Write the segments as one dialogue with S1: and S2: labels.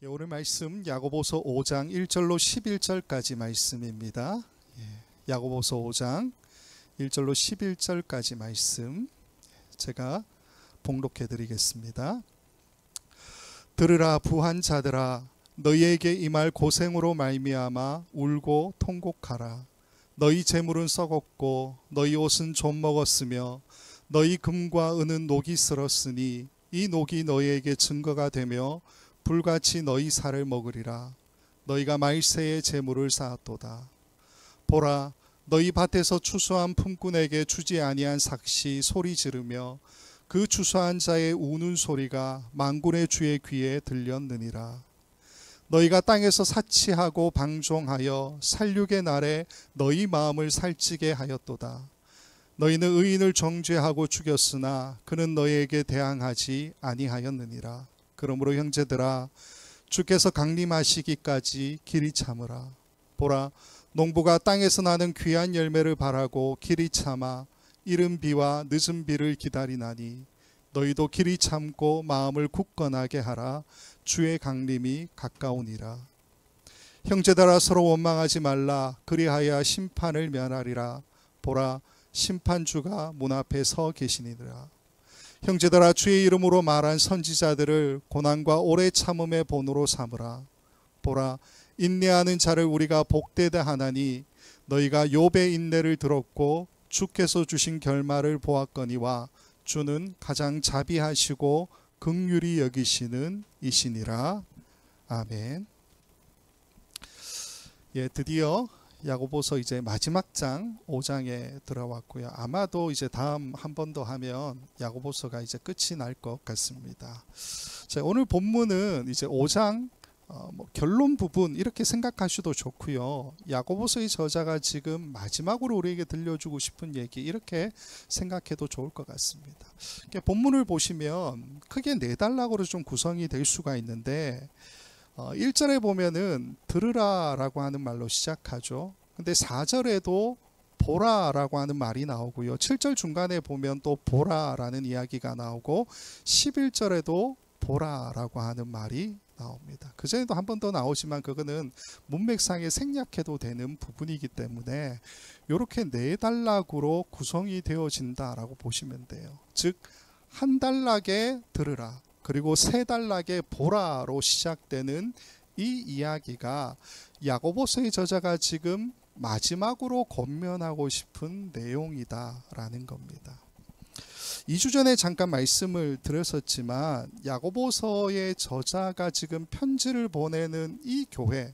S1: 오늘 말씀 야고보서 5장 1절로 11절까지 말씀입니다. 야고보서 5장 1절로 11절까지 말씀 제가 봉독해 드리겠습니다. 들으라 부한 자들아, 너희에게 임할 고생으로 말미암아 울고 통곡하라. 너희 재물은 썩었고 너희 옷은 좀 먹었으며 너희 금과 은은 녹이 슬었으니 이 녹이 너희에게 증거가 되며 불같이 너희 살을 먹으리라. 너희가 말세의 재물을 쌓았도다. 보라, 너희 밭에서 추수한 품꾼에게 주지 아니한 삭시 소리 지르며 그 추수한 자의 우는 소리가 만군의 주의 귀에 들렸느니라. 너희가 땅에서 사치하고 방종하여 살육의 날에 너희 마음을 살찌게 하였도다. 너희는 의인을 정죄하고 죽였으나 그는 너희에게 대항하지 아니하였느니라. 그러므로 형제들아, 주께서 강림하시기까지 길이 참으라. 보라, 농부가 땅에서 나는 귀한 열매를 바라고 길이 참아 이른 비와 늦은 비를 기다리나니 너희도 길이 참고 마음을 굳건하게 하라. 주의 강림이 가까우니라. 형제들아, 서로 원망하지 말라. 그리하여 심판을 면하리라. 보라, 심판주가 문 앞에 서 계시니라. 형제들아, 주의 이름으로 말한 선지자들을 고난과 오래 참음의 본으로 삼으라. 보라, 인내하는 자를 우리가 복되다 하나니 너희가 욥의 인내를 들었고 주께서 주신 결말을 보았거니와 주는 가장 자비하시고 긍휼히 여기시는 이시니라. 아멘. 드디어 야고보서 이제 마지막 장 5장에 들어왔고요. 아마도 이제 다음 한 번 더 하면 야고보서가 이제 끝이 날 것 같습니다. 자, 오늘 본문은 이제 5장 결론 부분 이렇게 생각하셔도 좋고요. 야고보서의 저자가 지금 마지막으로 우리에게 들려주고 싶은 얘기 이렇게 생각해도 좋을 것 같습니다. 본문을 보시면 크게 네 단락으로 좀 구성이 될 수가 있는데 1절에 보면은 들으라 라고 하는 말로 시작하죠. 근데 4절에도 보라 라고 하는 말이 나오고요. 7절 중간에 보면 또 보라 라는 이야기가 나오고 11절에도 보라 라고 하는 말이 나옵니다. 그전에도 한 번 더 나오지만 그거는 문맥상에 생략해도 되는 부분이기 때문에 이렇게 네 단락으로 구성이 되어진다라고 보시면 돼요. 즉, 한 단락에 들으라, 그리고 세 단락에 보라로 시작되는 이 이야기가 야고보서의 저자가 지금 마지막으로 권면하고 싶은 내용이다라는 겁니다. 2주 전에 잠깐 말씀을 드렸었지만 야고보서의 저자가 지금 편지를 보내는 이 교회,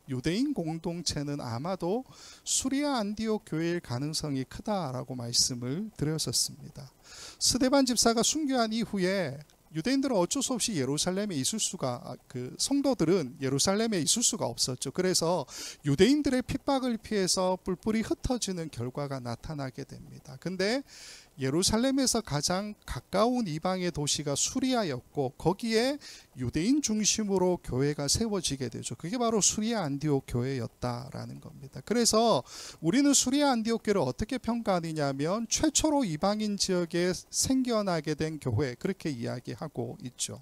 S1: 유대인 공동체는 아마도 수리아 안디옥 교회일 가능성이 크다라고 말씀을 드렸었습니다. 스데반 집사가 순교한 이후에 유대인들은 어쩔 수 없이 예루살렘에 있을 수가, 성도들은 예루살렘에 있을 수가 없었죠. 그래서 유대인들의 핍박을 피해서 뿔뿔이 흩어지는 결과가 나타나게 됩니다. 근데 예루살렘에서 가장 가까운 이방의 도시가 수리아였고 거기에 유대인 중심으로 교회가 세워지게 되죠. 그게 바로 수리아 안디옥 교회였다라는 겁니다. 그래서 우리는 수리아 안디옥 교회를 어떻게 평가하느냐면 최초로 이방인 지역에 생겨나게 된 교회, 그렇게 이야기하고 있죠.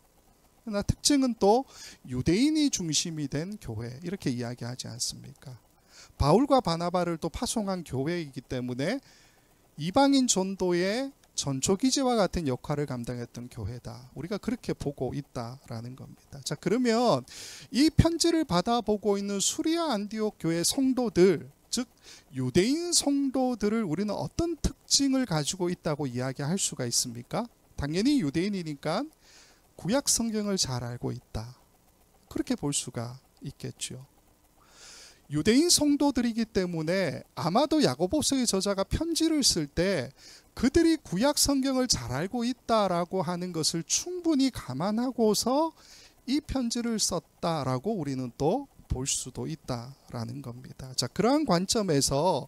S1: 그러나 특징은 또 유대인이 중심이 된 교회, 이렇게 이야기하지 않습니까? 바울과 바나바를 또 파송한 교회이기 때문에 이방인 전도의 전초기지와 같은 역할을 감당했던 교회다. 우리가 그렇게 보고 있다라는 겁니다. 자, 그러면 이 편지를 받아보고 있는 수리아 안디옥 교회 성도들, 즉 유대인 성도들을 우리는 어떤 특징을 가지고 있다고 이야기할 수가 있습니까? 당연히 유대인이니까 구약 성경을 잘 알고 있다. 그렇게 볼 수가 있겠죠. 유대인 성도들이기 때문에 아마도 야고보서의 저자가 편지를 쓸 때 그들이 구약 성경을 잘 알고 있다라고 하는 것을 충분히 감안하고서 이 편지를 썼다라고 우리는 또 볼 수도 있다라는 겁니다. 자, 그러한 관점에서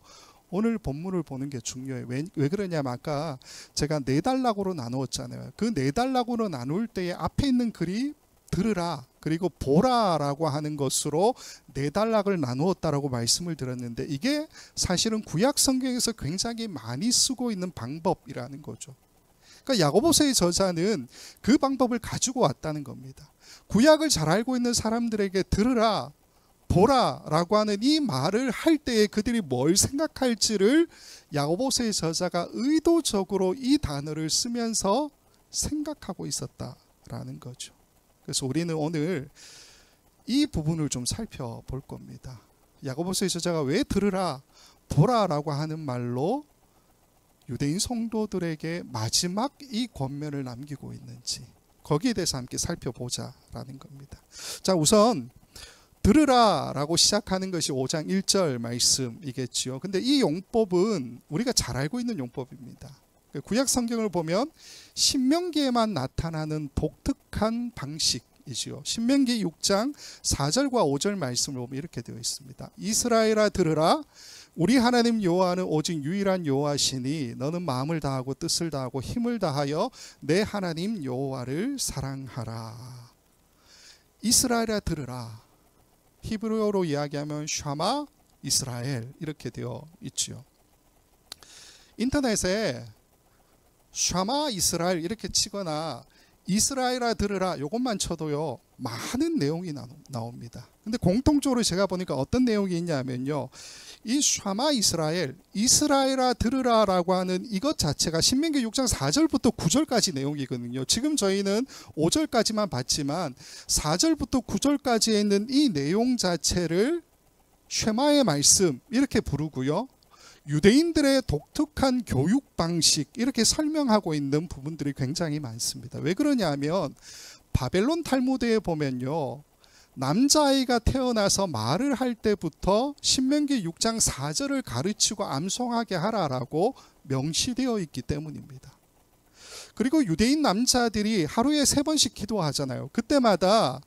S1: 오늘 본문을 보는 게 중요해요. 왜 그러냐면 아까 제가 네 단락으로 나누었잖아요. 그 네 단락으로 나눌 때에 앞에 있는 글이 들으라, 그리고 보라라고 하는 것으로 네 단락을 나누었다라고 말씀을 드렸는데 이게 사실은 구약 성경에서 굉장히 많이 쓰고 있는 방법이라는 거죠. 그러니까 야고보서의 저자는 그 방법을 가지고 왔다는 겁니다. 구약을 잘 알고 있는 사람들에게 들으라, 보라 라고 하는 이 말을 할 때에 그들이 뭘 생각할지를 야고보서의 저자가 의도적으로 이 단어를 쓰면서 생각하고 있었다라는 거죠. 그래서 우리는 오늘 이 부분을 좀 살펴볼 겁니다. 야고보서의 저자가 왜 들으라, 보라 라고 하는 말로 유대인 성도들에게 마지막 이 권면을 남기고 있는지, 거기에 대해서 함께 살펴보자라는 겁니다. 자, 우선 들으라 라고 시작하는 것이 5장 1절 말씀이겠죠. 근데 이 용법은 우리가 잘 알고 있는 용법입니다. 구약 성경을 보면 신명기에만 나타나는 독특한 방식이지요. 신명기 6장 4절과 5절 말씀을 보면 이렇게 되어 있습니다. 이스라엘아 들으라, 우리 하나님 여호와는 오직 유일한 여호와시니 너는 마음을 다하고 뜻을 다하고 힘을 다하여 내 하나님 여호와를 사랑하라. 이스라엘아 들으라. 히브리어로 이야기하면 샤마 이스라엘 이렇게 되어 있죠. 인터넷에 샤마 이스라엘 이렇게 치거나 이스라엘아 들으라 이것만 쳐도요 많은 내용이 나옵니다. 근데 공통적으로 제가 보니까 어떤 내용이 있냐면요, 이 샤마 이스라엘, 이스라엘아 들으라 라고 하는 이것 자체가 신명기 6장 4절부터 9절까지 내용이거든요. 지금 저희는 5절까지만 봤지만 4절부터 9절까지에 있는 이 내용 자체를 쉐마의 말씀 이렇게 부르고요, 유대인들의 독특한 교육 방식 이렇게 설명하고 있는 부분들이 굉장히 많습니다. 왜 그러냐 하면 바벨론 탈무드에 보면요, 남자아이가 태어나서 말을 할 때부터 신명기 6장 4절을 가르치고 암송하게 하라라고 명시되어 있기 때문입니다. 그리고 유대인 남자들이 하루에 3번씩 기도하잖아요. 그때마다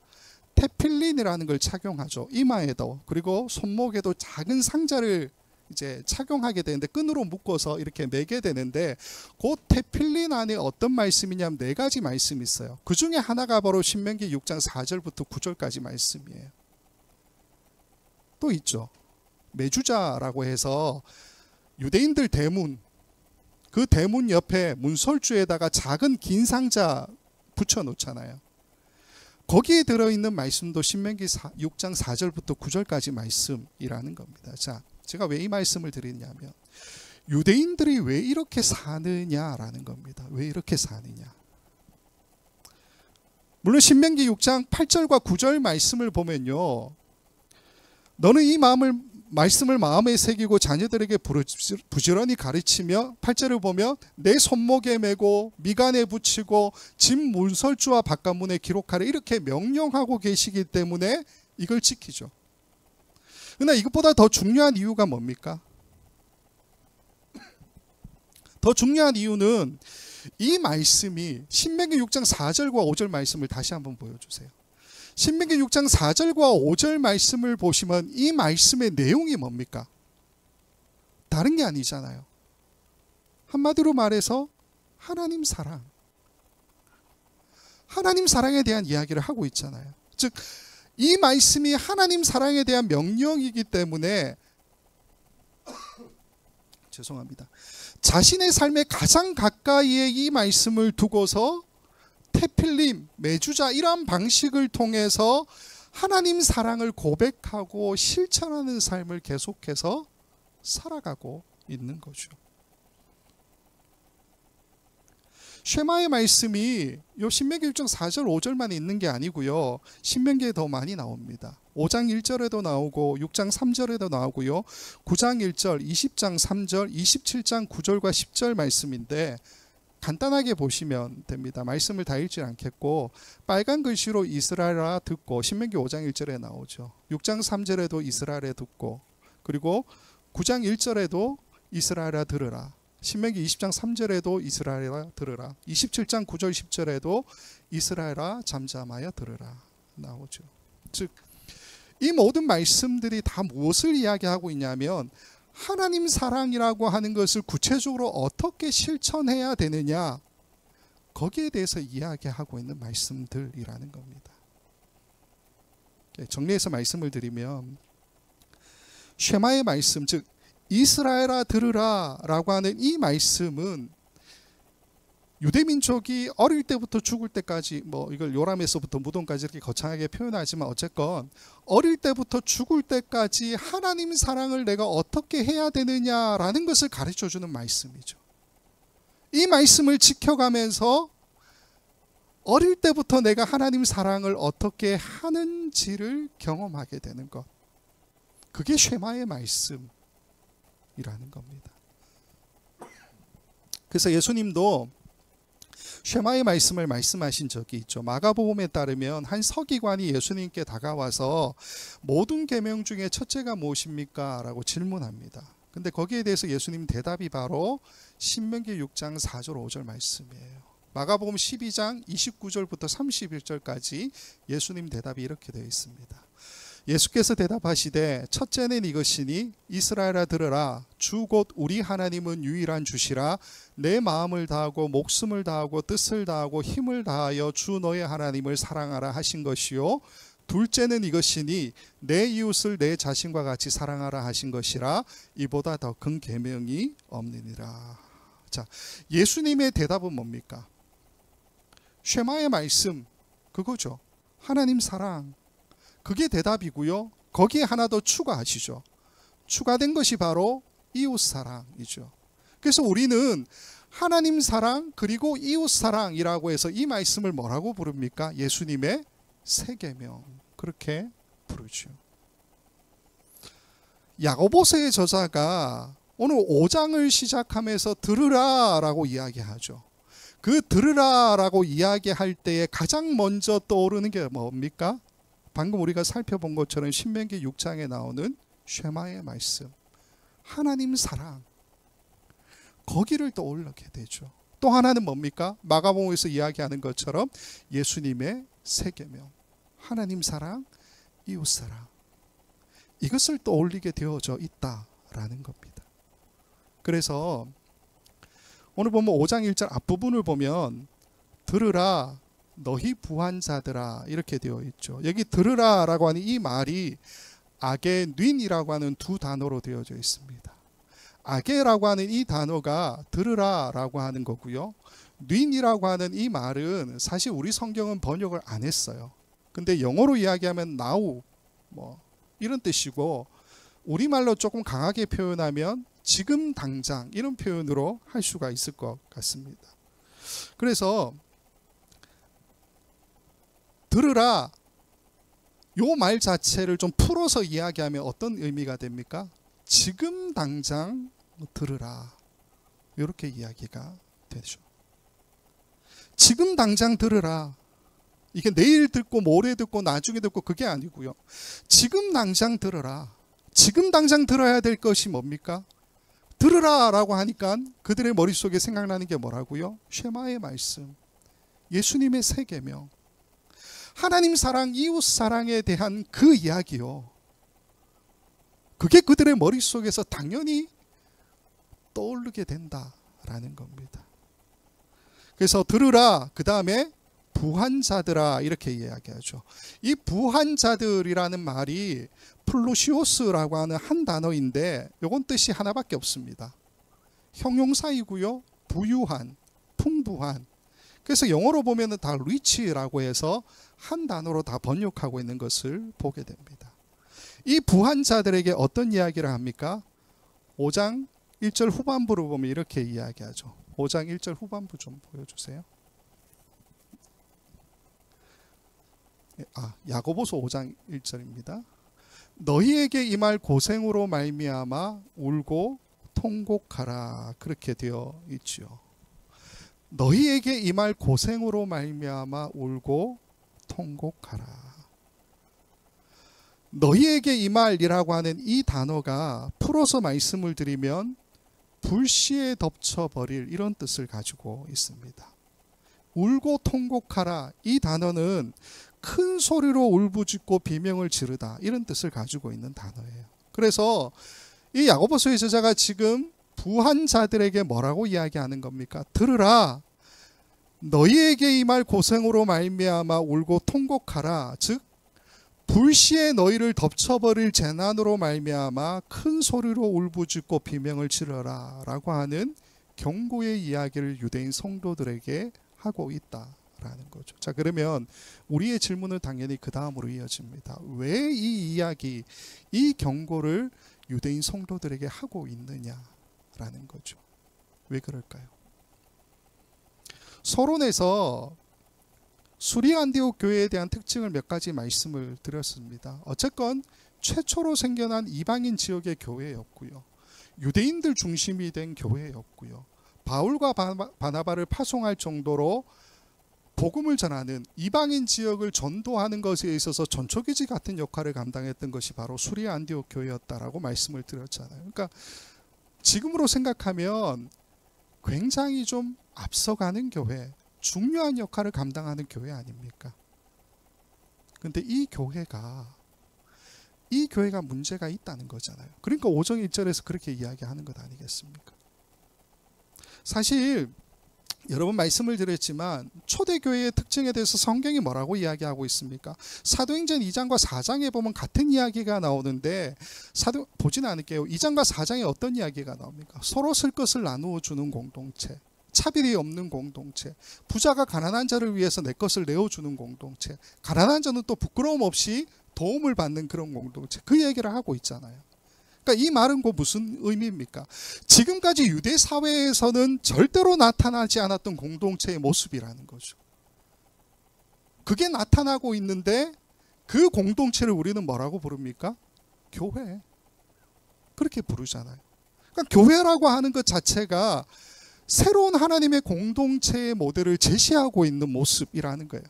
S1: 테필린이라는 걸 착용하죠. 이마에도 그리고 손목에도 작은 상자를 이제 착용하게 되는데 끈으로 묶어서 이렇게 매게 되는데, 그 테필린 안에 어떤 말씀이냐면 4가지 말씀이 있어요. 그 중에 하나가 바로 신명기 6장 4절부터 9절까지 말씀이에요. 또 있죠. 메주자라고 해서 유대인들 대문, 그 대문 옆에 문설주에다가 작은 긴 상자 붙여 놓잖아요. 거기에 들어있는 말씀도 신명기 6장 4절부터 9절까지 말씀이라는 겁니다. 자, 제가 왜 이 말씀을 드리냐면 유대인들이 왜 이렇게 사느냐라는 겁니다. 왜 이렇게 사느냐. 물론 신명기 6장 8절과 9절 말씀을 보면요, 너는 이 말씀을 마음에 새기고 자녀들에게 부지런히 가르치며, 8절을 보면 내 손목에 메고 미간에 붙이고 집 문설주와 바깥문에 기록하라 이렇게 명령하고 계시기 때문에 이걸 지키죠. 그러나 이것보다 더 중요한 이유가 뭡니까? 더 중요한 이유는 이 말씀이 신명기 6장 4절과 5절 말씀을 다시 한번 보여주세요. 신명기 6장 4절과 5절 말씀을 보시면 이 말씀의 내용이 뭡니까? 다른 게 아니잖아요. 한마디로 말해서 하나님 사랑. 하나님 사랑에 대한 이야기를 하고 있잖아요. 즉 이 말씀이 하나님 사랑에 대한 명령이기 때문에 죄송합니다. 자신의 삶의 가장 가까이에 이 말씀을 두고서 테필림, 메주자 이러한 방식을 통해서 하나님 사랑을 고백하고 실천하는 삶을 계속해서 살아가고 있는 거죠. 쉐마의 말씀이 요 신명기 6장 4절 5절만 있는 게 아니고요, 신명기에 더 많이 나옵니다. 5장 1절에도 나오고 6장 3절에도 나오고요, 9장 1절, 20장 3절, 27장 9절과 10절 말씀인데 간단하게 보시면 됩니다. 말씀을 다 읽지 않겠고 빨간 글씨로 이스라엘아 듣고 신명기 5장 1절에 나오죠. 6장 3절에도 이스라엘에 듣고, 그리고 9장 1절에도 이스라엘아 들으라, 신명기 20장 3절에도 이스라엘아 들으라, 27장 9절 10절에도 이스라엘아 잠잠하여 들으라 나오죠. 즉 이 모든 말씀들이 다 무엇을 이야기하고 있냐면 하나님 사랑이라고 하는 것을 구체적으로 어떻게 실천해야 되느냐, 거기에 대해서 이야기하고 있는 말씀들이라는 겁니다. 정리해서 말씀을 드리면 쉐마의 말씀, 즉 이스라엘아 들으라 라고 하는 이 말씀은 유대 민족이 어릴 때부터 죽을 때까지, 뭐 이걸 요람에서부터 무덤까지 이렇게 거창하게 표현하지만 어쨌건 어릴 때부터 죽을 때까지 하나님 사랑을 내가 어떻게 해야 되느냐라는 것을 가르쳐 주는 말씀이죠. 이 말씀을 지켜가면서 어릴 때부터 내가 하나님 사랑을 어떻게 하는지를 경험하게 되는 것, 그게 쉐마의 말씀이라는 겁니다. 그래서 예수님도 쉐마의 말씀을 말씀하신 적이 있죠. 마가복음에 따르면 한 서기관이 예수님께 다가와서 모든 계명 중에 첫째가 무엇입니까? 라고 질문합니다. 근데 거기에 대해서 예수님 대답이 바로 신명기 6장 4절 5절 말씀이에요. 마가복음 12장 29절부터 31절까지 예수님 대답이 이렇게 되어 있습니다. 예수께서 대답하시되 첫째는 이것이니 이스라엘아 들으라. 주 곧 우리 하나님은 유일한 주시라. 내 마음을 다하고 목숨을 다하고 뜻을 다하고 힘을 다하여 주 너의 하나님을 사랑하라 하신 것이요. 둘째는 이것이니 내 이웃을 내 자신과 같이 사랑하라 하신 것이라. 이보다 더 큰 계명이 없느니라. 자, 예수님의 대답은 뭡니까? 쉐마의 말씀, 그거죠. 하나님 사랑, 그게 대답이고요. 거기에 하나 더 추가하시죠. 추가된 것이 바로 이웃 사랑이죠. 그래서 우리는 하나님 사랑 그리고 이웃 사랑이라고 해서 이 말씀을 뭐라고 부릅니까? 예수님의 세 계명, 그렇게 부르죠. 야고보서의 저자가 오늘 5장을 시작하면서 들으라 라고 이야기하죠. 그 들으라 라고 이야기할 때에 가장 먼저 떠오르는 게 뭡니까? 방금 우리가 살펴본 것처럼 신명기 6장에 나오는 쉐마의 말씀, 하나님 사랑, 거기를 떠올리게 되죠. 또 하나는 뭡니까? 마가복음에서 이야기하는 것처럼 예수님의 세 계명, 하나님 사랑, 이웃 사랑, 이것을 떠올리게 되어져 있다라는 겁니다. 그래서 오늘 보면 5장 1절 앞부분을 보면 들으라 너희 부한자들아 이렇게 되어 있죠. 여기 들으라 라고 하는 이 말이 아게 닌이라고 하는 두 단어로 되어져 있습니다. 아게라고 하는 이 단어가 들으라 라고 하는 거고요. 닌이라고 하는 이 말은 사실 우리 성경은 번역을 안 했어요. 근데 영어로 이야기하면 now 뭐 이런 뜻이고, 우리말로 조금 강하게 표현하면 지금 당장 이런 표현으로 할 수가 있을 것 같습니다. 그래서 들으라 요 말 자체를 좀 풀어서 이야기하면 어떤 의미가 됩니까? 지금 당장 들으라, 이렇게 이야기가 되죠. 지금 당장 들으라, 이게 내일 듣고 모레 듣고 나중에 듣고 그게 아니고요. 지금 당장 들으라. 지금 당장 들어야 될 것이 뭡니까? 들으라 라고 하니까 그들의 머릿속에 생각나는 게 뭐라고요? 쉐마의 말씀, 예수님의 세 계명, 하나님 사랑, 이웃 사랑에 대한 그 이야기요. 그게 그들의 머릿속에서 당연히 떠오르게 된다라는 겁니다. 그래서 들으라, 그 다음에 부한자들아 이렇게 이야기하죠. 이 부한자들이라는 말이 플루시오스라고 하는 한 단어인데 이건 뜻이 하나밖에 없습니다. 형용사이고요. 부유한, 풍부한. 그래서 영어로 보면 다 rich라고 해서 한 단어로 다 번역하고 있는 것을 보게 됩니다. 이 부한자들에게 어떤 이야기를 합니까? 5장 1절 후반부를 보면 이렇게 이야기하죠. 5장 1절 후반부 좀 보여주세요. 야고보서 5장 1절입니다. 너희에게 임할 고생으로 말미암아 울고 통곡하라, 그렇게 되어 있죠. 너희에게 임할 고생으로 말미암아 울고 통곡하라. 너희에게 임할이라고 하는 이 단어가 풀어서 말씀을 드리면 불시에 덮쳐버릴 이런 뜻을 가지고 있습니다. 울고 통곡하라, 이 단어는 큰 소리로 울부짖고 비명을 지르다, 이런 뜻을 가지고 있는 단어예요. 그래서 이 야고보서의 저자가 지금 부한 자들에게 뭐라고 이야기하는 겁니까? 들으라, 너희에게 임할 고생으로 말미암아 울고 통곡하라. 즉 불시에 너희를 덮쳐버릴 재난으로 말미암아 큰 소리로 울부짖고 비명을 지르라 라고 하는 경고의 이야기를 유대인 성도들에게 하고 있다라는 거죠. 자, 그러면 우리의 질문은 당연히 그 다음으로 이어집니다. 왜 이 이야기, 이 경고를 유대인 성도들에게 하고 있느냐라는 거죠. 왜 그럴까요? 서론에서 수리 안디옥 교회에 대한 특징을 몇 가지 말씀을 드렸습니다. 어쨌건 최초로 생겨난 이방인 지역의 교회였고요. 유대인들 중심이 된 교회였고요. 바울과 바나바를 파송할 정도로 복음을 전하는 이방인 지역을 전도하는 것에 있어서 전초기지 같은 역할을 감당했던 것이 바로 수리 안디옥 교회였다라고 말씀을 드렸잖아요. 그러니까 지금으로 생각하면 굉장히 좀 앞서가는 교회, 중요한 역할을 감당하는 교회 아닙니까? 근데 이 교회가 문제가 있다는 거잖아요. 그러니까 5장 1절에서 그렇게 이야기하는 것 아니겠습니까? 사실 여러 번 말씀을 드렸지만 초대교회의 특징에 대해서 성경이 뭐라고 이야기하고 있습니까? 사도행전 2장과 4장에 보면 같은 이야기가 나오는데 보지는 않을게요. 2장과 4장에 어떤 이야기가 나옵니까? 서로 쓸 것을 나누어 주는 공동체, 차별이 없는 공동체, 부자가 가난한 자를 위해서 내 것을 내어주는 공동체, 가난한 자는 또 부끄러움 없이 도움을 받는 그런 공동체, 그 얘기를 하고 있잖아요. 그러니까 이 말은 곧 무슨 의미입니까? 지금까지 유대 사회에서는 절대로 나타나지 않았던 공동체의 모습이라는 거죠. 그게 나타나고 있는데 그 공동체를 우리는 뭐라고 부릅니까? 교회. 그렇게 부르잖아요. 그러니까 교회라고 하는 것 자체가 새로운 하나님의 공동체의 모델을 제시하고 있는 모습이라는 거예요.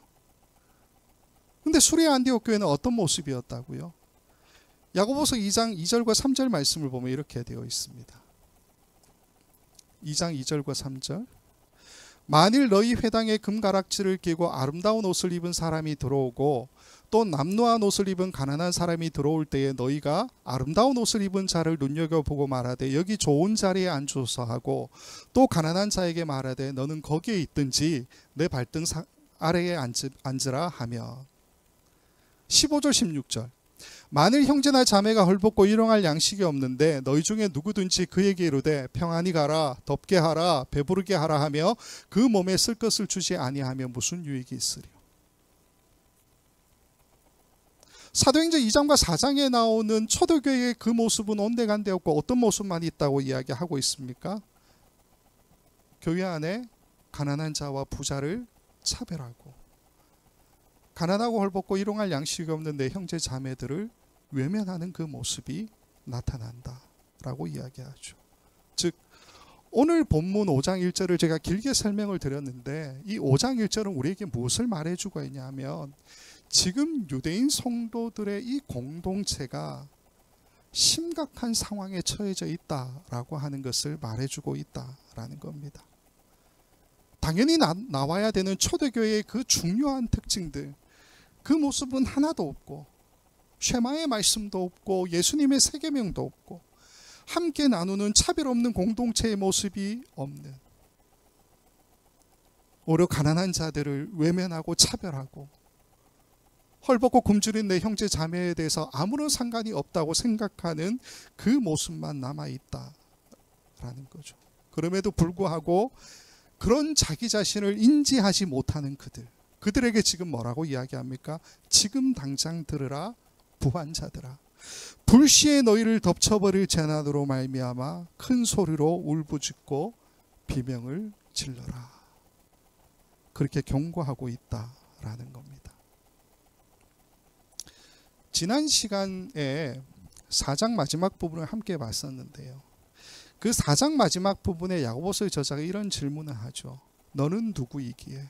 S1: 근데 수리 안디옥 교회는 어떤 모습이었다고요? 야고보서 2장 2절과 3절 말씀을 보면 이렇게 되어 있습니다. 2장 2절과 3절. 만일 너희 회당에 금가락지를 끼고 아름다운 옷을 입은 사람이 들어오고 또 남루한 옷을 입은 가난한 사람이 들어올 때에 너희가 아름다운 옷을 입은 자를 눈여겨보고 말하되 여기 좋은 자리에 앉으소서 하고 또 가난한 자에게 말하되 너는 거기에 있든지 내 발등 아래에 앉으라 하며. 15절 16절. 만일 형제나 자매가 헐벗고 일용할 양식이 없는데 너희 중에 누구든지 그에게 이르되 평안히 가라, 덥게 하라, 배부르게 하라 하며 그 몸에 쓸 것을 주지 아니하며 무슨 유익이 있으리요. 사도행전 2장과 4장에 나오는 초대교회의 그 모습은 온데간데 없고 어떤 모습만 있다고 이야기하고 있습니까? 교회 안에 가난한 자와 부자를 차별하고 가난하고 헐벗고 일용할 양식이 없는 내 형제 자매들을 외면하는 그 모습이 나타난다라고 이야기하죠. 즉 오늘 본문 5장 1절을 제가 길게 설명을 드렸는데 이 5장 1절은 우리에게 무엇을 말해주고 있냐면 지금 유대인 성도들의 이 공동체가 심각한 상황에 처해져 있다라고 하는 것을 말해주고 있다라는 겁니다. 당연히 나와야 되는 초대교회의 그 중요한 특징들, 그 모습은 하나도 없고 쉐마의 말씀도 없고 예수님의 세계명도 없고 함께 나누는 차별 없는 공동체의 모습이 없는, 오히려 가난한 자들을 외면하고 차별하고 헐벗고 굶주린 내 형제 자매에 대해서 아무런 상관이 없다고 생각하는 그 모습만 남아있다라는 거죠. 그럼에도 불구하고 그런 자기 자신을 인지하지 못하는 그들에게 지금 뭐라고 이야기합니까? 지금 당장 들으라 부한자들아, 불시에 너희를 덮쳐버릴 재난으로 말미암아 큰 소리로 울부짖고 비명을 질러라. 그렇게 경고하고 있다라는 겁니다. 지난 시간에 4장 마지막 부분을 함께 봤었는데요. 그 4장 마지막 부분에 야고보서의 저자가 이런 질문을 하죠. 너는 누구이기에?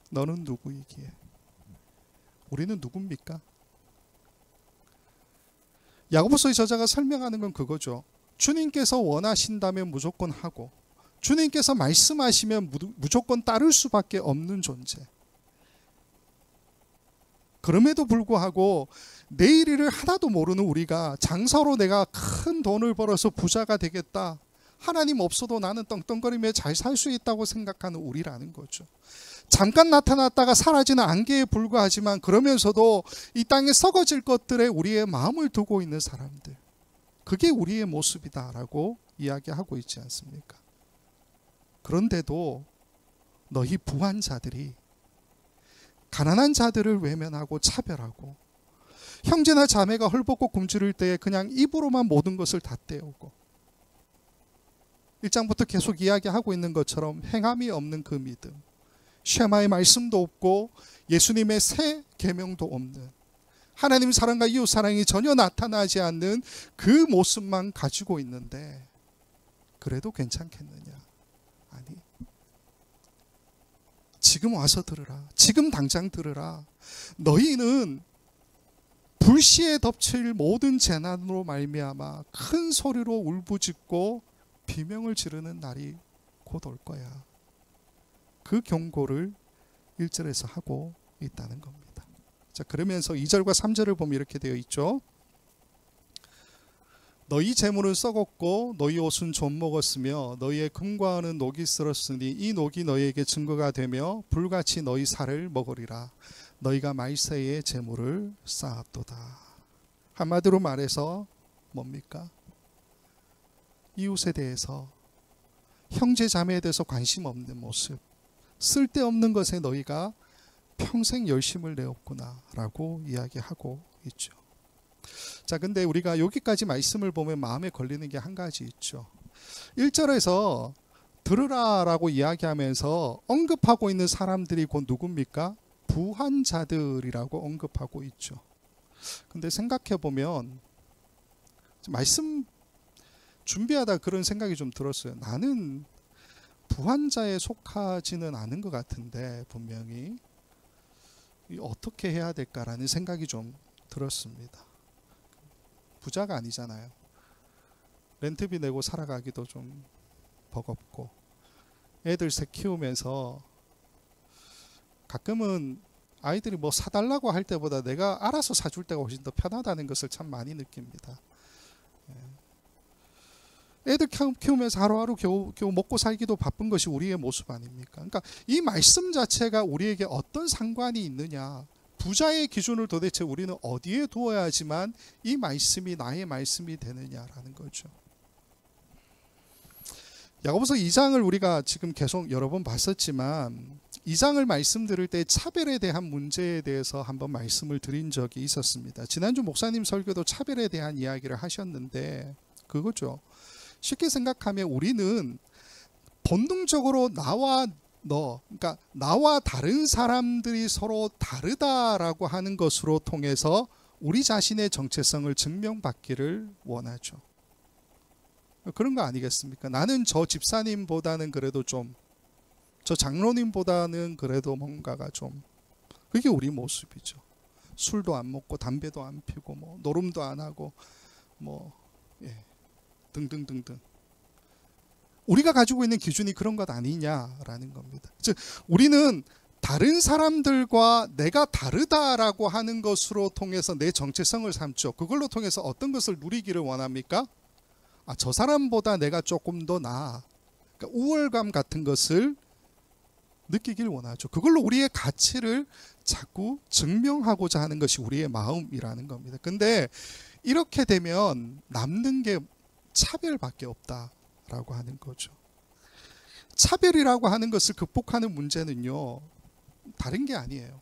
S1: 너는 누구이기에? 우리는 누굽니까? 야고보서의 저자가 설명하는 건 그거죠. 주님께서 원하신다면 무조건 하고 주님께서 말씀하시면 무조건 따를 수밖에 없는 존재. 그럼에도 불구하고 내일 일을 하나도 모르는 우리가 장사로 내가 큰 돈을 벌어서 부자가 되겠다, 하나님 없어도 나는 떵떵거리며 잘 살 수 있다고 생각하는 우리라는 거죠. 잠깐 나타났다가 사라지는 안개에 불과하지만 그러면서도 이 땅에 썩어질 것들에 우리의 마음을 두고 있는 사람들, 그게 우리의 모습이다라고 이야기하고 있지 않습니까? 그런데도 너희 부한 자들이 가난한 자들을 외면하고 차별하고 형제나 자매가 헐벗고 굶주릴 때에 그냥 입으로만 모든 것을 다 떼오고 1장부터 계속 이야기하고 있는 것처럼 행함이 없는 그 믿음, 쉐마의 말씀도 없고 예수님의 새 계명도 없는 하나님 사랑과 이웃 사랑이 전혀 나타나지 않는 그 모습만 가지고 있는데 그래도 괜찮겠느냐? 아니, 지금 와서 들으라. 지금 당장 들으라. 너희는 불시에 덮칠 모든 재난으로 말미암아 큰 소리로 울부짖고 비명을 지르는 날이 곧 올 거야. 그 경고를 1절에서 하고 있다는 겁니다. 자, 그러면서 2절과 3절을 보면 이렇게 되어 있죠. 너희 재물은 썩었고 너희 옷은 좀 먹었으며 너희의 금과 은은 녹이 쓸었으니 이 녹이 너희에게 증거가 되며 불같이 너희 살을 먹으리라. 너희가 말세에 재물을 쌓았도다. 한마디로 말해서 뭡니까? 이웃에 대해서, 형제 자매에 대해서 관심 없는 모습, 쓸데없는 것에 너희가 평생 열심을 내었구나 라고 이야기하고 있죠. 자, 근데 우리가 여기까지 말씀을 보면 마음에 걸리는 게 한 가지 있죠. 1절에서 들으라 라고 이야기하면서 언급하고 있는 사람들이 곧 누굽니까? 부한 자들이라고 언급하고 있죠. 근데 생각해 보면 말씀 준비하다 그런 생각이 좀 들었어요. 나는 부한 자에 속하지는 않은 것 같은데 분명히 어떻게 해야 될까라는 생각이 좀 들었습니다. 부자가 아니잖아요. 렌트비 내고 살아가기도 좀 버겁고 애들 셋 키우면서 가끔은 아이들이 뭐 사달라고 할 때보다 내가 알아서 사줄 때가 훨씬 더 편하다는 것을 참 많이 느낍니다. 애들 키우면서 하루하루 겨우 먹고 살기도 바쁜 것이 우리의 모습 아닙니까? 그러니까 이 말씀 자체가 우리에게 어떤 상관이 있느냐, 부자의 기준을 도대체 우리는 어디에 두어야지만 이 말씀이 나의 말씀이 되느냐라는 거죠. 야고보서 2장을 우리가 지금 계속 여러 번 봤었지만 2장을 말씀드릴 때 차별에 대한 문제에 대해서 한번 말씀을 드린 적이 있었습니다. 지난주 목사님 설교도 차별에 대한 이야기를 하셨는데 그거죠. 쉽게 생각하면 우리는 본능적으로 나와 너, 그러니까 나와 다른 사람들이 서로 다르다라고 하는 것으로 통해서 우리 자신의 정체성을 증명받기를 원하죠. 그런 거 아니겠습니까? 나는 저 집사님보다는 그래도 좀, 저 장로님보다는 그래도 뭔가가 좀, 그게 우리 모습이죠. 술도 안 먹고 담배도 안 피고 뭐 노름도 안 하고 뭐 등등등등. 우리가 가지고 있는 기준이 그런 것 아니냐라는 겁니다. 즉 우리는 다른 사람들과 내가 다르다라고 하는 것으로 통해서 내 정체성을 삼죠. 그걸로 통해서 어떤 것을 누리기를 원합니까? 저 사람보다 내가 조금 더 나아. 그러니까 우월감 같은 것을 느끼길 원하죠. 그걸로 우리의 가치를 자꾸 증명하고자 하는 것이 우리의 마음이라는 겁니다. 근데 이렇게 되면 남는 게 차별밖에 없다라고 하는 거죠. 차별이라고 하는 것을 극복하는 문제는요, 다른 게 아니에요.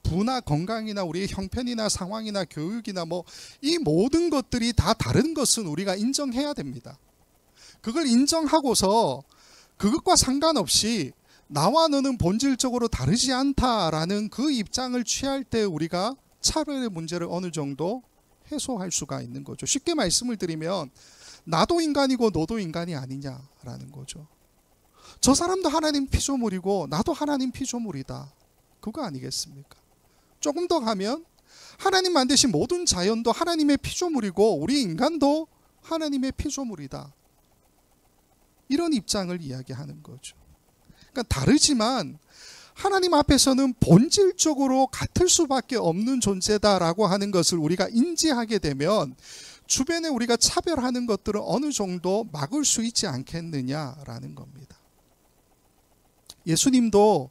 S1: 부나 건강이나 우리의 형편이나 상황이나 교육이나 뭐 이 모든 것들이 다 다른 것은 우리가 인정해야 됩니다. 그걸 인정하고서 그것과 상관없이 나와 너는 본질적으로 다르지 않다라는 그 입장을 취할 때 우리가 차별의 문제를 어느 정도 해소할 수가 있는 거죠. 쉽게 말씀을 드리면 나도 인간이고 너도 인간이 아니냐라는 거죠. 저 사람도 하나님 피조물이고 나도 하나님 피조물이다. 그거 아니겠습니까? 조금 더 가면 하나님 만드신 모든 자연도 하나님의 피조물이고 우리 인간도 하나님의 피조물이다. 이런 입장을 이야기하는 거죠. 그러니까 다르지만 하나님 앞에서는 본질적으로 같을 수밖에 없는 존재다라고 하는 것을 우리가 인지하게 되면 주변에 우리가 차별하는 것들을 어느 정도 막을 수 있지 않겠느냐라는 겁니다. 예수님도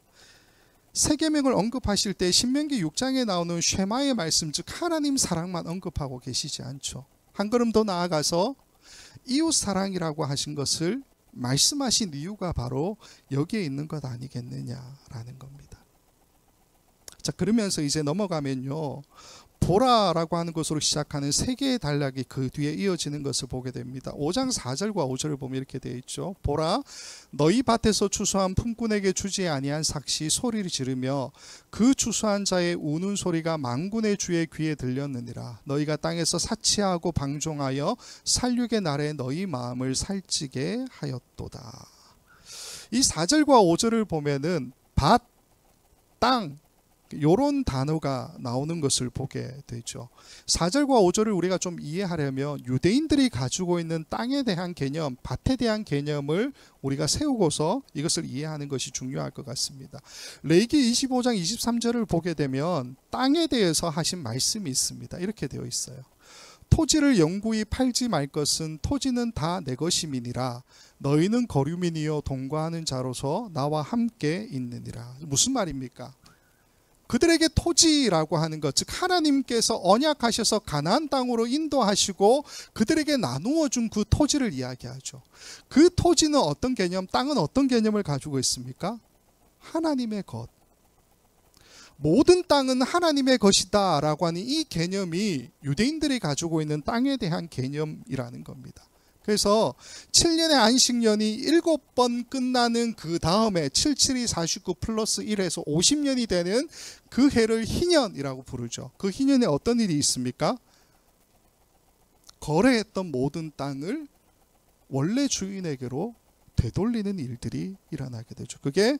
S1: 세 계명을 언급하실 때 신명기 6장에 나오는 쉐마의 말씀, 즉 하나님 사랑만 언급하고 계시지 않죠. 한 걸음 더 나아가서 이웃 사랑이라고 하신 것을 말씀하신 이유가 바로 여기에 있는 것 아니겠느냐라는 겁니다. 자, 그러면서 이제 넘어가면요, 보라라고 하는 것으로 시작하는 세 개의 단락이 그 뒤에 이어지는 것을 보게 됩니다. 5장 4절과 5절을 보면 이렇게 되어 있죠. 보라, 너희 밭에서 추수한 품꾼에게 주지 아니한 삭시 소리를 지르며 그 추수한 자의 우는 소리가 만군의 주의 귀에 들렸느니라. 너희가 땅에서 사치하고 방종하여 살육의 날에 너희 마음을 살찌게 하였도다. 이 4절과 5절을 보면은 밭, 땅, 이런 단어가 나오는 것을 보게 되죠. 4절과 5절을 우리가 좀 이해하려면 유대인들이 가지고 있는 땅에 대한 개념, 밭에 대한 개념을 우리가 세우고서 이것을 이해하는 것이 중요할 것 같습니다. 레위기 25장 23절을 보게 되면 땅에 대해서 하신 말씀이 있습니다. 이렇게 되어 있어요. 토지를 영구히 팔지 말 것은 토지는 다 내 것임이니라. 너희는 거류민이요 동거하는 자로서 나와 함께 있느니라. 무슨 말입니까? 그들에게 토지라고 하는 것, 즉 하나님께서 언약하셔서 가나안 땅으로 인도하시고 그들에게 나누어 준 그 토지를 이야기하죠. 그 토지는 어떤 개념, 땅은 어떤 개념을 가지고 있습니까? 하나님의 것. 모든 땅은 하나님의 것이다 라고 하는 이 개념이 유대인들이 가지고 있는 땅에 대한 개념이라는 겁니다. 그래서 7년의 안식년이 7번 끝나는 그 다음에 77이 49 플러스 1에서 50년이 되는 그 해를 희년이라고 부르죠. 그 희년에 어떤 일이 있습니까? 거래했던 모든 땅을 원래 주인에게로 되돌리는 일들이 일어나게 되죠. 그게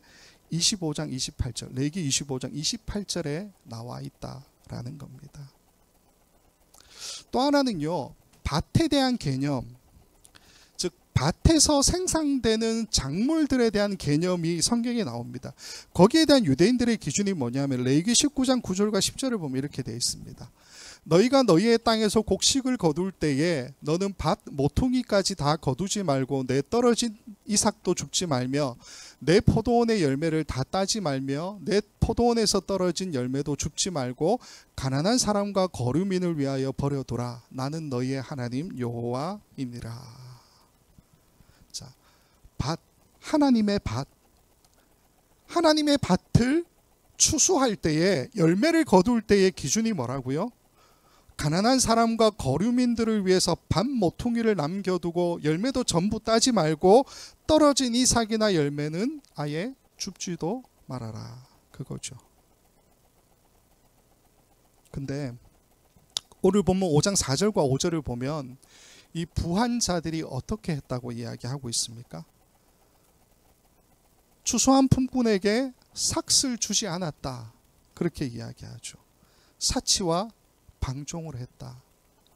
S1: 25장 28절, 레위기 25장 28절에 나와 있다라는 겁니다. 또 하나는요, 밭에 대한 개념, 즉 밭에서 생산되는 작물들에 대한 개념이 성경에 나옵니다. 거기에 대한 유대인들의 기준이 뭐냐면 레위기 19장 9절과 10절을 보면 이렇게 되어 있습니다. 너희가 너희의 땅에서 곡식을 거둘 때에 너는 밭 모퉁이까지 다 거두지 말고 내 떨어진 이삭도 줍지 말며 내 포도원의 열매를 다 따지 말며 내 포도원에서 떨어진 열매도 줍지 말고 가난한 사람과 거류민을 위하여 버려두라. 나는 너희의 하나님 여호와이니라. 자, 밭, 하나님의 밭, 하나님의 밭을 추수할 때에 열매를 거둘 때의 기준이 뭐라고요? 가난한 사람과 거류민들을 위해서 밭 모퉁이를 남겨두고 열매도 전부 따지 말고 떨어진 이삭이나 열매는 아예 줍지도 말아라. 그거죠. 근데 오늘 본문 5장 4절과 5절을 보면 이 부한 자들이 어떻게 했다고 이야기하고 있습니까? 추수한 품꾼에게 삭슬 주지 않았다. 그렇게 이야기하죠. 사치와 방종을 했다.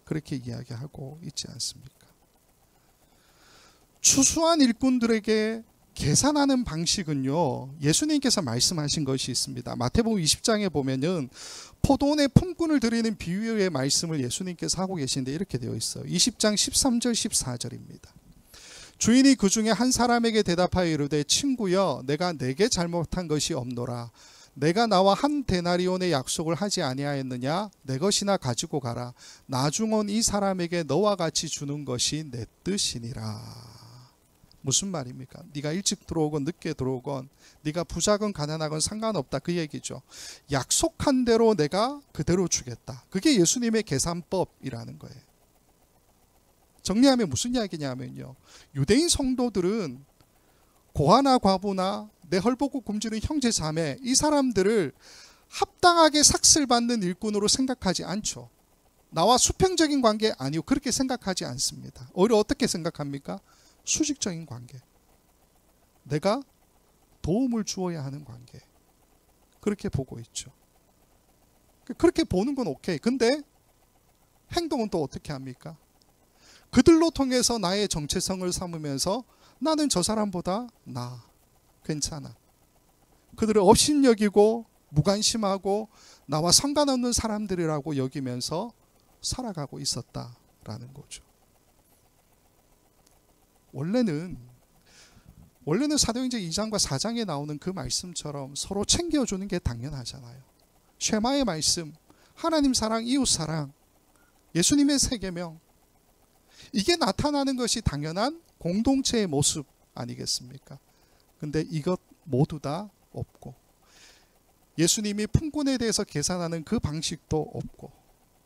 S1: 그렇게 이야기하고 있지 않습니까? 추수한 일꾼들에게 계산하는 방식은요, 예수님께서 말씀하신 것이 있습니다. 마태복음 20장에 보면은 포도원에 품꾼을 드리는 비유의 말씀을 예수님께서 하고 계신데 이렇게 되어 있어요. 20장 13절 14절입니다. 주인이 그 중에 한 사람에게 대답하여 이르되 친구여 내가 내게 잘못한 것이 없노라. 내가 나와 한 데나리온의 약속을 하지 아니하였느냐? 내 것이나 가지고 가라. 나중 온 이 사람에게 너와 같이 주는 것이 내 뜻이니라. 무슨 말입니까? 네가 일찍 들어오건 늦게 들어오건 네가 부자건 가난하건 상관없다 그 얘기죠. 약속한 대로 내가 그대로 주겠다. 그게 예수님의 계산법이라는 거예요. 정리하면 무슨 이야기냐면요, 유대인 성도들은 고아나 과부나 내 헐벗고 굶주린 형제 자매 이 사람들을 합당하게 삭슬받는 일꾼으로 생각하지 않죠. 나와 수평적인 관계 아니요, 그렇게 생각하지 않습니다. 오히려 어떻게 생각합니까? 수직적인 관계, 내가 도움을 주어야 하는 관계, 그렇게 보고 있죠. 그렇게 보는 건 오케이. 근데 행동은 또 어떻게 합니까? 그들로 통해서 나의 정체성을 삼으면서 나는 저 사람보다 나아, 괜찮아, 그들을 업신여기고 무관심하고 나와 상관없는 사람들이라고 여기면서 살아가고 있었다라는 거죠. 원래는 사도행전 2장과 4장에 나오는 그 말씀처럼 서로 챙겨주는 게 당연하잖아요. 쉐마의 말씀, 하나님 사랑, 이웃 사랑, 예수님의 세계명, 이게 나타나는 것이 당연한 공동체의 모습 아니겠습니까? 근데 이것 모두 다 없고, 예수님이 품꾼에 대해서 계산하는 그 방식도 없고,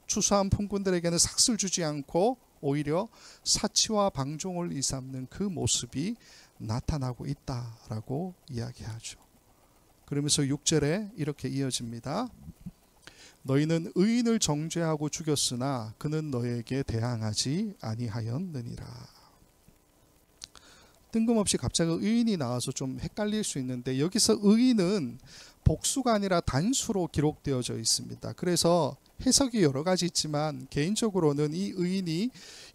S1: 추수한 품꾼들에게는 삭슬 주지 않고 오히려 사치와 방종을 일삼는 그 모습이 나타나고 있다라고 이야기하죠. 그러면서 6절에 이렇게 이어집니다. 너희는 의인을 정죄하고 죽였으나 그는 너에게 대항하지 아니하였느니라. 뜬금없이 갑자기 의인이 나와서 좀 헷갈릴 수 있는데, 여기서 의인은 복수가 아니라 단수로 기록되어져 있습니다. 그래서 해석이 여러 가지 있지만 개인적으로는 이 의인이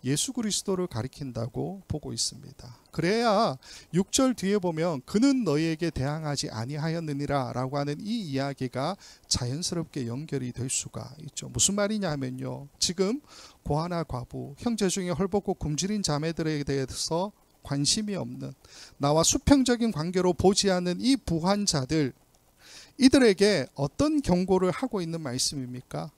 S1: 예수 그리스도를 가리킨다고 보고 있습니다. 그래야 6절 뒤에 보면 그는 너희에게 대항하지 아니하였느니라 라고 하는 이 이야기가 자연스럽게 연결이 될 수가 있죠. 무슨 말이냐 하면요, 지금 고아나 과부, 형제 중에 헐벗고 굶주린 자매들에 대해서 관심이 없는, 나와 수평적인 관계로 보지 않는 이 부한자들, 이들에게 어떤 경고를 하고 있는 말씀입니까?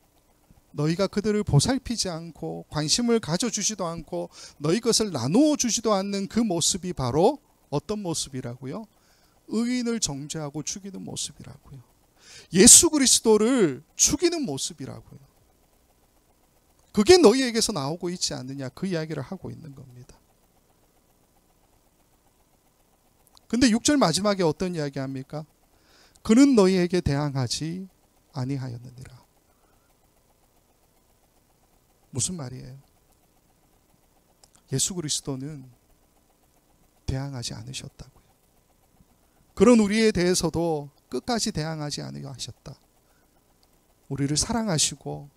S1: 너희가 그들을 보살피지 않고 관심을 가져주지도 않고 너희 것을 나누어 주지도 않는 그 모습이 바로 어떤 모습이라고요? 의인을 정죄하고 죽이는 모습이라고요. 예수 그리스도를 죽이는 모습이라고요. 그게 너희에게서 나오고 있지 않느냐, 그 이야기를 하고 있는 겁니다. 근데 6절 마지막에 어떤 이야기 합니까? 그는 너희에게 대항하지 아니하였느니라. 무슨 말이에요? 예수 그리스도는 대항하지 않으셨다고요. 그런 우리에 대해서도 끝까지 대항하지 않으셨다. 우리를 사랑하시고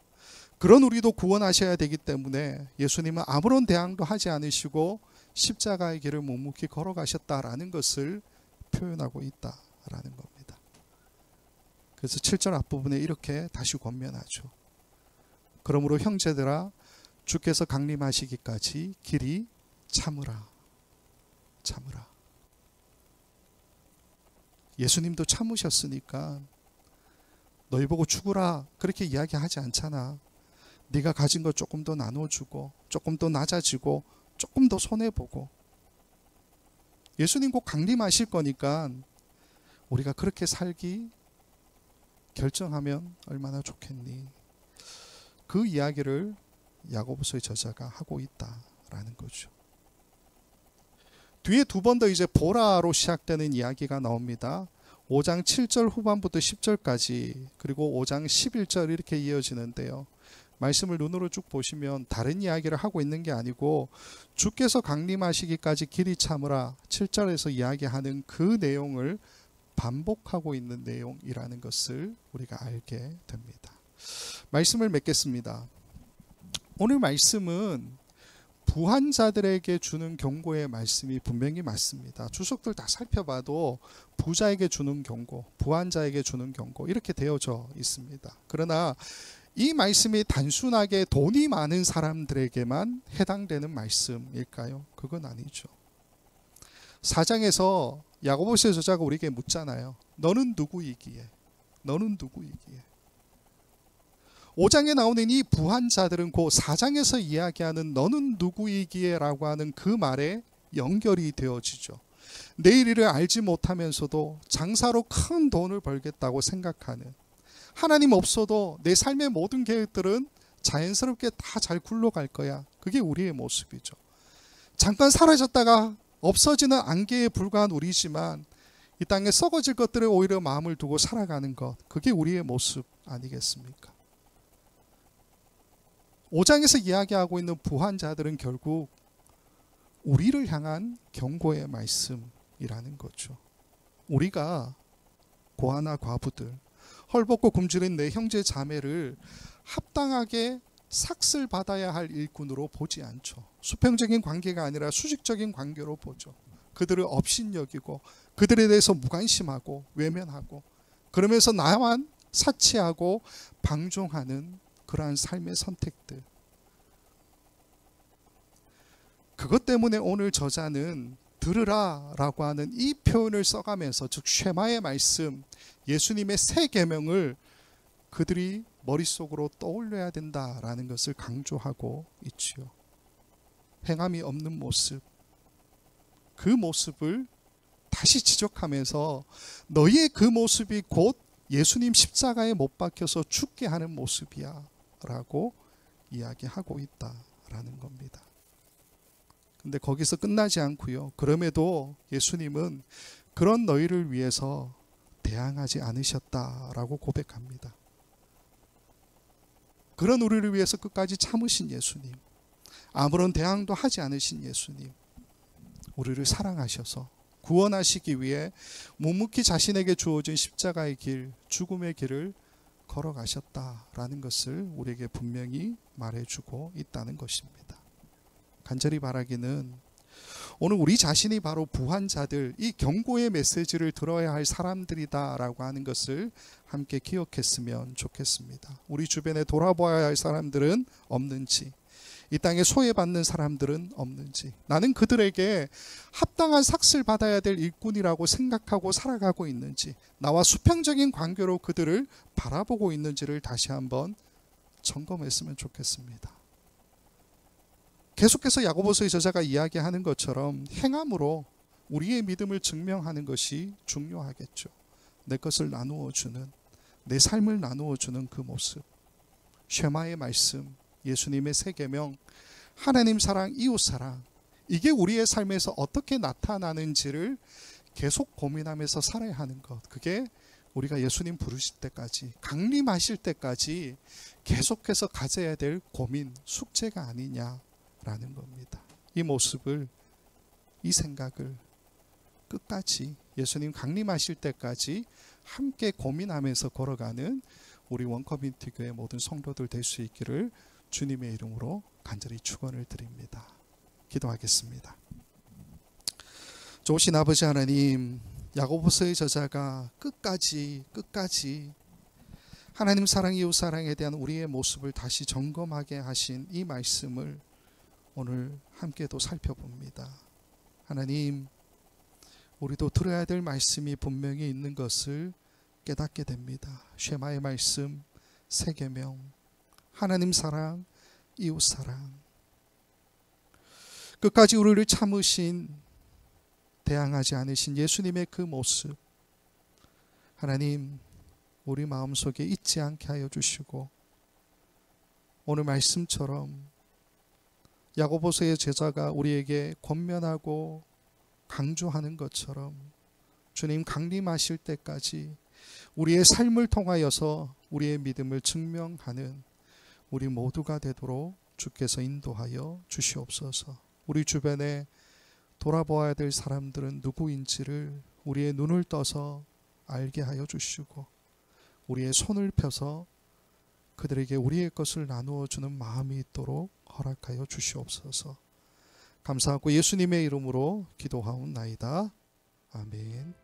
S1: 그런 우리도 구원하셔야 되기 때문에 예수님은 아무런 대항도 하지 않으시고 십자가의 길을 묵묵히 걸어가셨다라는 것을 표현하고 있다라는 겁니다. 그래서 7절 앞부분에 이렇게 다시 권면하죠. 그러므로 형제들아, 주께서 강림하시기까지 길이 참으라. 참으라. 예수님도 참으셨으니까 너희 보고 죽으라 그렇게 이야기하지 않잖아. 네가 가진 거 조금 더 나눠주고 조금 더 낮아지고 조금 더 손해보고. 예수님 곧 강림하실 거니까 우리가 그렇게 살기 결정하면 얼마나 좋겠니? 그 이야기를 야고보서의 저자가 하고 있다라는 거죠. 뒤에 두 번 더 이제 보라로 시작되는 이야기가 나옵니다. 5장 7절 후반부터 10절까지, 그리고 5장 11절 이렇게 이어지는데요. 말씀을 눈으로 쭉 보시면 다른 이야기를 하고 있는 게 아니고 주께서 강림하시기까지 길이 참으라 7절에서 이야기하는 그 내용을 반복하고 있는 내용이라는 것을 우리가 알게 됩니다. 말씀을 맺겠습니다. 오늘 말씀은 부한자들에게 주는 경고의 말씀이 분명히 맞습니다. 주석들 다 살펴봐도 부자에게 주는 경고, 부한자에게 주는 경고 이렇게 되어져 있습니다. 그러나 이 말씀이 단순하게 돈이 많은 사람들에게만 해당되는 말씀일까요? 그건 아니죠. 4장에서 야고보서의 저자가 우리에게 묻잖아요. 너는 누구이기에? 너는 누구이기에? 5장에 나오는 이 부한자들은 그 4장에서 이야기하는 너는 누구이기에 라고 하는 그 말에 연결이 되어지죠. 내일 일을 알지 못하면서도 장사로 큰 돈을 벌겠다고 생각하는, 하나님 없어도 내 삶의 모든 계획들은 자연스럽게 다 잘 굴러갈 거야. 그게 우리의 모습이죠. 잠깐 사라졌다가 없어지는 안개에 불과한 우리지만 이 땅에 썩어질 것들에 오히려 마음을 두고 살아가는 것, 그게 우리의 모습 아니겠습니까? 5장에서 이야기하고 있는 부한자들은 결국 우리를 향한 경고의 말씀이라는 거죠. 우리가 고아나 과부들, 헐벗고 굶주린 내 형제 자매를 합당하게 삭슬 받아야 할 일꾼으로 보지 않죠. 수평적인 관계가 아니라 수직적인 관계로 보죠. 그들을 업신여기고 그들에 대해서 무관심하고 외면하고 그러면서 나만 사치하고 방종하는 그러한 삶의 선택들. 그것 때문에 오늘 저자는 들으라 라고 하는 이 표현을 써가면서, 즉 쉐마의 말씀, 예수님의 새 계명을 그들이 머릿속으로 떠올려야 된다라는 것을 강조하고 있지요. 행함이 없는 모습, 그 모습을 다시 지적하면서 너희의 그 모습이 곧 예수님 십자가에 못 박혀서 죽게 하는 모습이야 라고 이야기하고 있다라는 겁니다. 근데 거기서 끝나지 않고요. 그럼에도 예수님은 그런 너희를 위해서 대항하지 않으셨다라고 고백합니다. 그런 우리를 위해서 끝까지 참으신 예수님, 아무런 대항도 하지 않으신 예수님, 우리를 사랑하셔서 구원하시기 위해 묵묵히 자신에게 주어진 십자가의 길, 죽음의 길을 걸어가셨다라는 것을 우리에게 분명히 말해주고 있다는 것입니다. 간절히 바라기는 오늘 우리 자신이 바로 부한자들, 이 경고의 메시지를 들어야 할 사람들이다라고 하는 것을 함께 기억했으면 좋겠습니다. 우리 주변에 돌아봐야 할 사람들은 없는지, 이 땅에 소외받는 사람들은 없는지, 나는 그들에게 합당한 삭슬 받아야 될 일꾼이라고 생각하고 살아가고 있는지, 나와 수평적인 관계로 그들을 바라보고 있는지를 다시 한번 점검했으면 좋겠습니다. 계속해서 야고보서의 저자가 이야기하는 것처럼 행함으로 우리의 믿음을 증명하는 것이 중요하겠죠. 내 것을 나누어 주는, 내 삶을 나누어 주는 그 모습, 쉐마의 말씀, 예수님의 세 계명, 하나님 사랑, 이웃 사랑, 이게 우리의 삶에서 어떻게 나타나는지를 계속 고민하면서 살아야 하는 것, 그게 우리가 예수님 부르실 때까지, 강림하실 때까지 계속해서 가져야 될 고민, 숙제가 아니냐라는 겁니다. 이 모습을, 이 생각을 끝까지 예수님 강림하실 때까지 함께 고민하면서 걸어가는 우리 원커뮤니티 교회 모든 성도들 될 수 있기를 주님의 이름으로 간절히 축원을 드립니다. 기도하겠습니다. 좋으신 아버지 하나님, 야고보서의 저자가 끝까지 하나님 사랑, 이웃 사랑에 대한 우리의 모습을 다시 점검하게 하신 이 말씀을 오늘 함께도 살펴봅니다. 하나님, 우리도 들어야 될 말씀이 분명히 있는 것을 깨닫게 됩니다. 쉐마의 말씀, 세 계명, 하나님 사랑, 이웃 사랑, 끝까지 우리를 참으신, 대항하지 않으신 예수님의 그 모습, 하나님 우리 마음속에 잊지 않게 하여 주시고, 오늘 말씀처럼 야고보서의 제자가 우리에게 권면하고 강조하는 것처럼 주님 강림하실 때까지 우리의 삶을 통하여서 우리의 믿음을 증명하는 우리 모두가 되도록 주께서 인도하여 주시옵소서. 우리 주변에 돌아보아야 될 사람들은 누구인지를 우리의 눈을 떠서 알게 하여 주시고, 우리의 손을 펴서 그들에게 우리의 것을 나누어 주는 마음이 있도록 허락하여 주시옵소서. 감사하고 예수님의 이름으로 기도하옵나이다. 아멘.